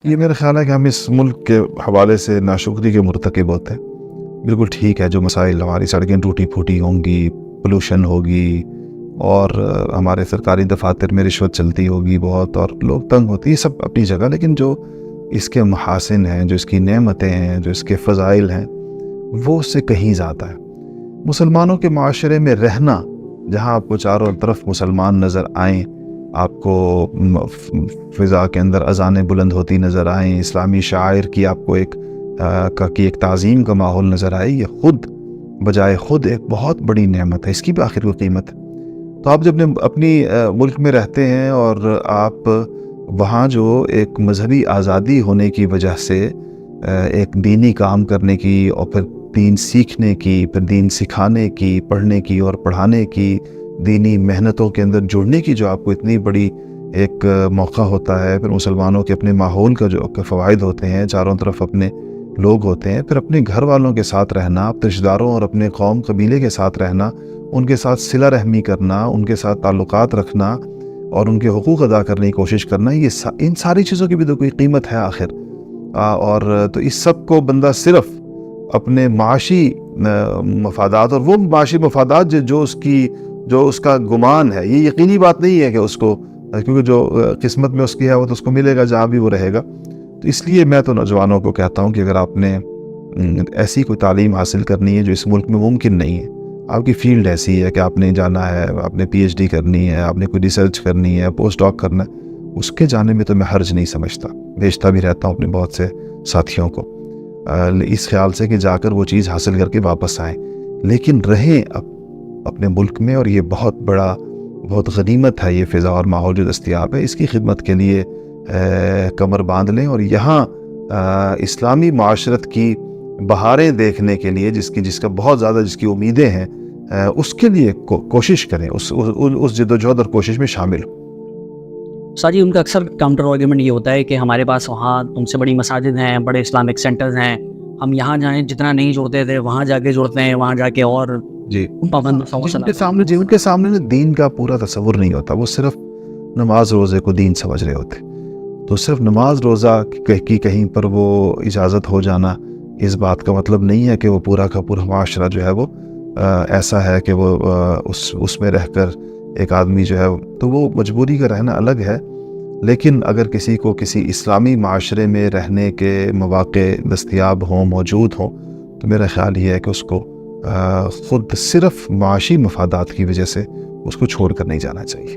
یہ میرا خیال ہے کہ ہم اس ملک کے حوالے سے ناشکری کے مرتکب ہوتے ہیں۔ بالکل ٹھیک ہے، جو مسائل ہماری سڑکیں ٹوٹی پھوٹی ہوں گی، پولوشن ہوگی، اور ہمارے سرکاری دفاتر میں رشوت چلتی ہوگی بہت، اور لوگ تنگ ہوتے ہیں، یہ سب اپنی جگہ، لیکن جو اس کے محاسن ہیں، جو اس کی نعمتیں ہیں، جو اس کے فضائل ہیں، وہ اس سے کہیں زیادہ ہے۔ مسلمانوں کے معاشرے میں رہنا، جہاں آپ کو چاروں طرف مسلمان نظر آئیں، آپ کو فضا کے اندر اذانیں بلند ہوتی نظر آئیں، اسلامی شعائر کی آپ کو ایک تعظیم کا ماحول نظر آئے، یہ خود بجائے خود ایک بہت بڑی نعمت ہے، اس کی بھی آخر کوئی قیمت ہے۔ تو آپ جب اپنی ملک میں رہتے ہیں اور آپ وہاں جو ایک مذہبی آزادی ہونے کی وجہ سے ایک دینی کام کرنے کی، اور پھر دین سیکھنے کی، پھر دین سکھانے کی، پڑھنے کی اور پڑھانے کی، دینی محنتوں کے اندر جڑنے کی جو آپ کو اتنی بڑی ایک موقع ہوتا ہے، پھر مسلمانوں کے اپنے ماحول کا جو فوائد ہوتے ہیں، چاروں طرف اپنے لوگ ہوتے ہیں، پھر اپنے گھر والوں کے ساتھ رہنا، اپنے رشتہ داروں اور اپنے قوم قبیلے کے ساتھ رہنا، ان کے ساتھ صلہ رحمی کرنا، ان کے ساتھ تعلقات رکھنا اور ان کے حقوق ادا کرنے کی کوشش کرنا، یہ ان ساری چیزوں کی بھی تو کوئی قیمت ہے آخر۔ اور تو اس سب کو بندہ صرف اپنے معاشی مفادات، اور وہ معاشی مفادات جو اس کا گمان ہے، یہ یقینی بات نہیں ہے کہ اس کو، کیونکہ جو قسمت میں اس کی ہے وہ تو اس کو ملے گا جہاں بھی وہ رہے گا۔ تو اس لیے میں تو نوجوانوں کو کہتا ہوں کہ اگر آپ نے ایسی کوئی تعلیم حاصل کرنی ہے جو اس ملک میں ممکن نہیں ہے، آپ کی فیلڈ ایسی ہے کہ آپ نے جانا ہے، آپ نے پی ایچ ڈی کرنی ہے، آپ نے کوئی ریسرچ کرنی ہے، پوسٹ ڈاک کرنا ہے، اس کے جانے میں تو میں حرج نہیں سمجھتا، بھیجتا بھی رہتا ہوں اپنے بہت سے ساتھیوں کو، اس خیال سے کہ جا کر وہ چیز حاصل کر کے واپس آئیں، لیکن رہیں اپنے ملک میں، اور یہ بہت غنیمت ہے یہ فضا اور ماحول جو دستیاب ہے، اس کی خدمت کے لیے کمر باندھ لیں، اور یہاں اسلامی معاشرت کی بہاریں دیکھنے کے لیے جس کا بہت زیادہ جس کی امیدیں ہیں، اس کے لیے کوشش کریں، اس جد و جہد اور کوشش میں شامل ہوں۔ سر جی، ان کا اکثر کاؤنٹر آرگیومنٹ یہ ہوتا ہے کہ ہمارے پاس وہاں ان سے بڑی مساجد ہیں، بڑے اسلامک سینٹرز ہیں، ہم یہاں جائیں جتنا نہیں جڑتے تھے وہاں جا کے جڑتے ہیں، وہاں جا کے اور جی، پابند ان کے سامنے دین کا پورا تصور نہیں ہوتا، وہ صرف نماز روزے کو دین سمجھ رہے ہوتے، تو صرف نماز روزہ کی کہیں پر وہ اجازت ہو جانا اس بات کا مطلب نہیں ہے کہ وہ پورا کا پورا معاشرہ جو ہے وہ ایسا ہے کہ وہ اس میں رہ کر ایک آدمی جو ہے، تو وہ مجبوری کا رہنا الگ ہے، لیکن اگر کسی کو کسی اسلامی معاشرے میں رہنے کے مواقع دستیاب ہوں، موجود ہوں، تو میرا خیال یہ ہے کہ اس کو خود صرف معاشی مفادات کی وجہ سے اس کو چھوڑ کر نہیں جانا چاہیے۔